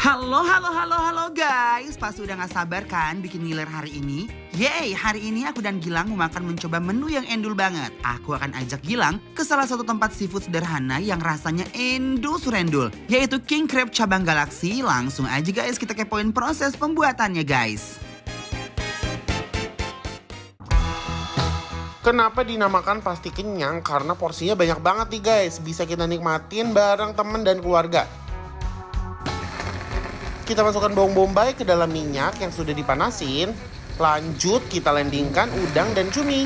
Halo guys, pasti udah gak sabar kan bikin ngiler hari ini? Yeay, hari ini aku dan Gilang mau mencoba menu yang endul banget. Aku akan ajak Gilang ke salah satu tempat seafood sederhana yang rasanya endul surendul, yaitu King Crab Cabang Galaxy. Langsung aja guys, kita kepoin proses pembuatannya guys. Kenapa dinamakan pasti kenyang? Karena porsinya banyak banget nih guys. Bisa kita nikmatin bareng temen dan keluarga. Kita masukkan bawang bombay ke dalam minyak yang sudah dipanasin. Lanjut kita landingkan udang dan cumi.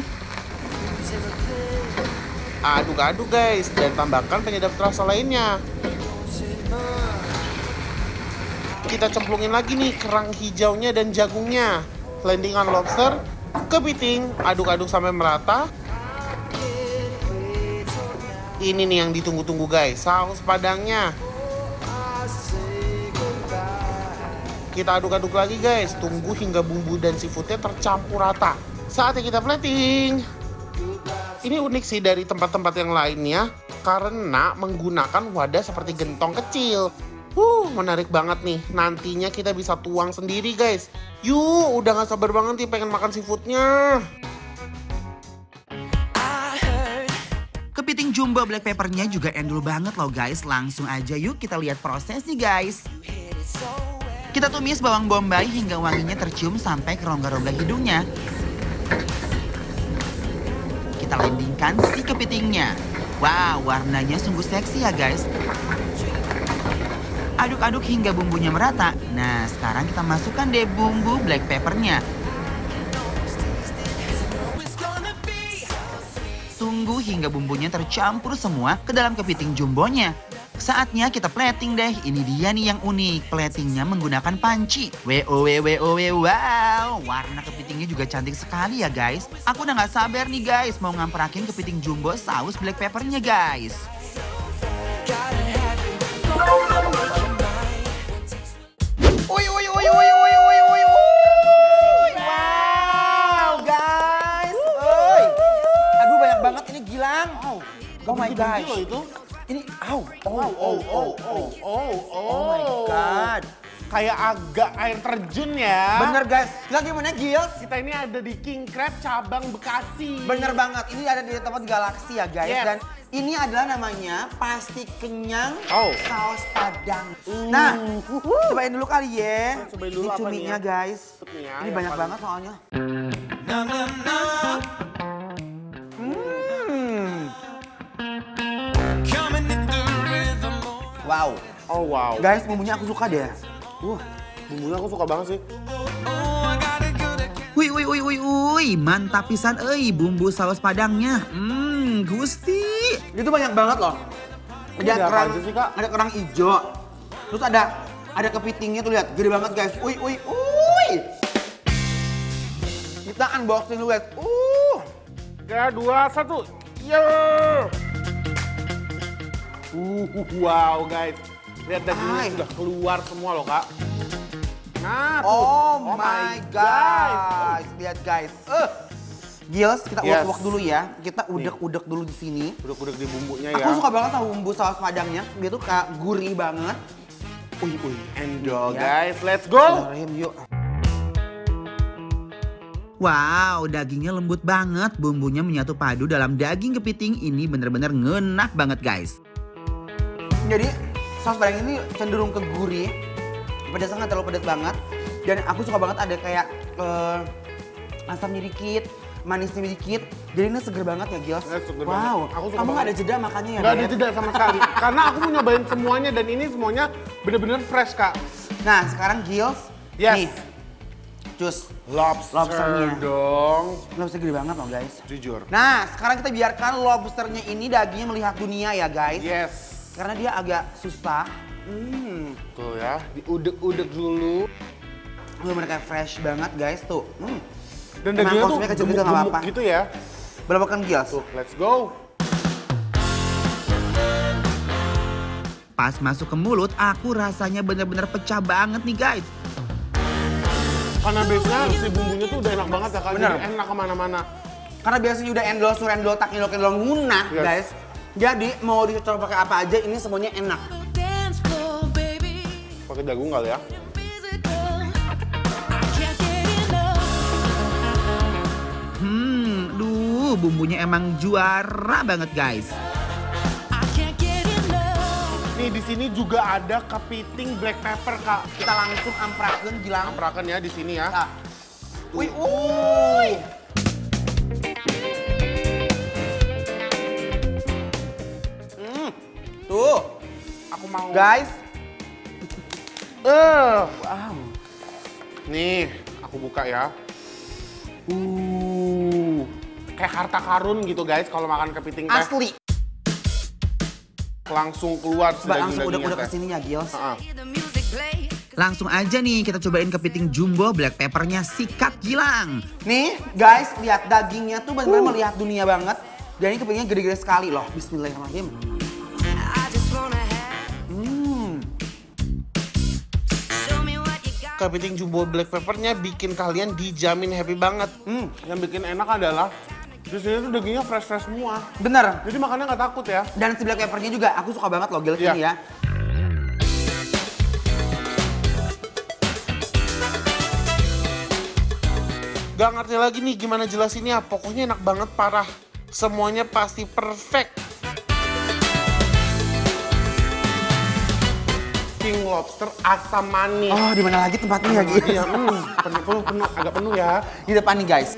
Aduk-aduk guys, dan tambahkan penyedap rasa lainnya. Kita cemplungin lagi nih kerang hijaunya dan jagungnya. Landingan lobster, kepiting, aduk-aduk sampai merata. Ini nih yang ditunggu-tunggu guys, saus padangnya. Kita aduk-aduk lagi guys, tunggu hingga bumbu dan seafoodnya tercampur rata. Saatnya kita plating. Ini unik sih dari tempat-tempat yang lainnya, karena menggunakan wadah seperti gentong kecil. Menarik banget nih, nantinya kita bisa tuang sendiri guys. Yuk, udah gak sabar banget nih pengen makan seafoodnya. Kepiting jumbo black peppernya juga endul banget loh guys. Langsung aja yuk kita lihat prosesnya guys. Kita tumis bawang bombay hingga wanginya tercium sampai ke rongga-rongga hidungnya. Kita landingkan si kepitingnya. Wow, warnanya sungguh seksi ya guys. Aduk-aduk hingga bumbunya merata. Nah, sekarang kita masukkan deh bumbu black peppernya. Tunggu hingga bumbunya tercampur semua ke dalam kepiting jumbonya. Saatnya kita plating deh. Ini dia nih yang unik. Platingnya menggunakan panci. Wow. Warna kepitingnya juga cantik sekali ya guys. Aku udah gak sabar nih guys mau ngamperakin kepiting jumbo saus black peppernya guys. Wow guys. Aduh banyak banget ini Gilang. Oh my gosh. Ini, oh my god. Kayak agak air terjun ya. Bener guys. Gilang gimana Gils? Kita ini ada di King Crab Cabang Bekasi. Bener banget, ini ada di tempat Galaxy ya guys. Yes. Dan ini adalah namanya pasti kenyang saus padang. Nah, cobain dulu kali ya. Cobain dulu ini apa cuminya nih? guys. Cuminya, Ini yang banyak paling- banget soalnya. Wow. Oh wow. Guys, bumbunya aku suka deh. Bumbunya aku suka banget sih. Wih, mantap pisan bumbu saus padangnya. Gusti. Itu banyak banget loh. Ini ada apa aja sih, Kak? Ada kerang hijau. Terus ada kepitingnya tuh lihat, gede banget guys. Wih. Kita unboxing dulu guys. 3, 2, 1. Yo. Wow guys. Lihat dagingnya sudah keluar semua loh Kak. Nah tuh. Oh my guys. Lihat guys. Gils, kita udak-udak dulu ya. Kita udak-udak dulu di sini. Udak-udak di bumbunya ya. Aku suka banget sama bumbu saus padangnya. Dia tuh kayak gurih banget. Endol guys, let's go. Yuk. Wow, dagingnya lembut banget. Bumbunya menyatu padu dalam daging kepiting ini bener-bener ngenak banget guys. Jadi saus padang ini cenderung ke gurih. Pedasnya nggak terlalu pedas banget. Dan aku suka banget ada kayak asamnya dikit, manisnya dikit. Jadi ini seger banget ya Gils. Wow, kamu nggak ada jeda makannya ya? Nggak ada jeda sama sekali. Karena aku mau nyobain semuanya dan ini semuanya bener-bener fresh Kak. Nah sekarang Gils, nih, cus lobsternya dong. Lobster gede banget loh guys. Jujur. Nah sekarang kita biarkan lobsternya ini dagingnya melihat dunia ya guys. Yes. Karena dia agak susah. Tuh ya, diudek-udek dulu. Mereka fresh banget guys tuh. Dan dagingnya tuh kecil-kecil nggak apa-apa. gitu ya. Berapa kan Gils? Tuh, let's go. Pas masuk ke mulut, aku rasanya bener-bener pecah banget nih guys. Karena biasanya si bumbunya tuh udah enak banget ya Kak. Bener. Jadi enak kemana-mana. Karena biasanya udah endol, surendol, takendol, kendol ngunah guys. Jadi mau dicocok pakai apa aja ini semuanya enak. pakai jagung kali ya. Duh, bumbunya emang juara banget guys. Nih di sini juga ada kepiting black pepper Kak. Kita langsung amprakeun Gilang. Amprakan ya di sini ya. Nah. Wih, wuih. Tuh, Aku mau. guys. Wow. Nih, aku buka ya. Kayak harta karun gitu guys kalau makan kepiting teh. Asli. Langsung keluar Coba langsung daging-dagingnya udah teh. kesini ya Gils. Langsung aja nih kita cobain kepiting jumbo black peppernya si Kak Gilang. Nih guys, lihat dagingnya tuh benar-benar melihat dunia banget. Dan ini kepitingnya gede-gede sekali loh. Bismillahirrahmanirrahim. Kepiting jumbo black peppernya bikin kalian dijamin happy banget. Yang bikin enak adalah di sini tuh dagingnya fresh semua. Bener. Jadi makannya nggak takut ya. Dan si black peppernya juga aku suka banget loh Gils Iya. ini ya. Gak ngerti lagi nih gimana jelasinnya. Pokoknya enak banget parah. Semuanya pasti perfect. King Lobster asam manis. Oh, di mana lagi tempatnya ya Gils? Iya, penuh, agak penuh ya. Di depan nih guys.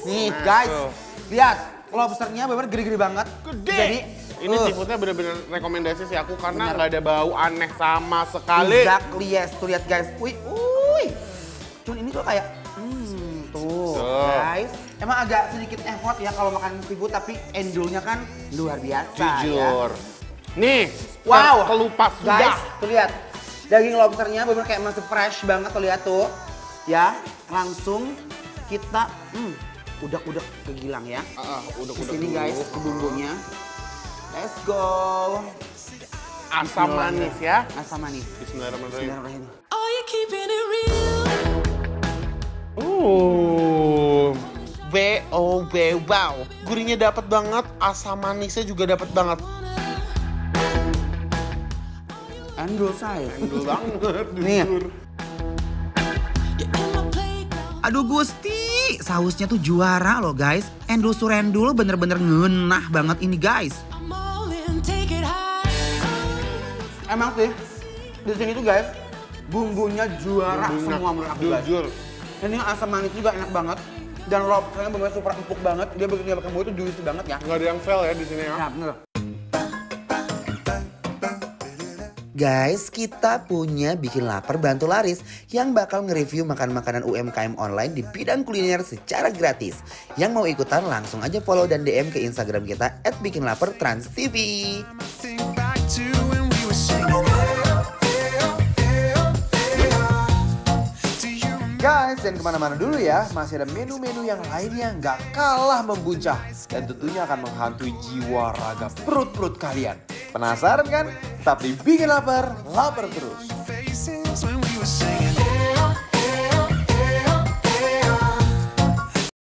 Nih guys, tuh. lihat lobsternya bener gede-gede banget. Gede. Jadi Ini seafoodnya bener-bener rekomendasi sih aku karena nggak ada bau aneh sama sekali. exactly yes. Tuh lihat guys. Wih, cuman ini tuh kayak tuh guys. Emang agak sedikit effort ya kalau makan seafood tapi endulnya kan luar biasa Jujur. ya. Nih, Wow, kelupas guys, sudah. tuh lihat. Daging lobsternya bener kayak masih fresh banget tuh lihat tuh. Ya, langsung kita udak-udak ke Gilang ya. Udah Di sini guys, ke bumbunya. Let's go. Asam manis ya. Asam manis. Bismillahirrahmanirrahim. Bismillahirrahmanirrahim. Wow. Gurihnya dapat banget, asam manisnya juga dapat banget. Endul say. Endul banget, Nih. jujur. Aduh Gusti, sausnya tuh juara loh guys. Endul surendul bener-bener ngenah banget ini guys. Emang sih, di sini tuh guys, bumbunya juara semua menurut aku guys. Jujur. Dan ini asam manis juga enak banget. Dan lobsternya bener super empuk banget. Dia begitu makan bumbu itu juicy banget ya. Nggak ada yang fail ya di sini ya. Nah bener. Guys, kita punya Bikin Lapar Bantu Laris yang bakal nge-review makan-makanan UMKM online di bidang kuliner secara gratis. Yang mau ikutan langsung aja follow dan DM ke Instagram kita @bikinlapertransTV. Guys, jangan kemana-mana dulu ya. Masih ada menu-menu yang lainnya nggak kalah membuncah. Dan tentunya akan menghantui jiwa raga perut-perut kalian. Penasaran kan? Tetap di Bikin Lapar, lapar terus.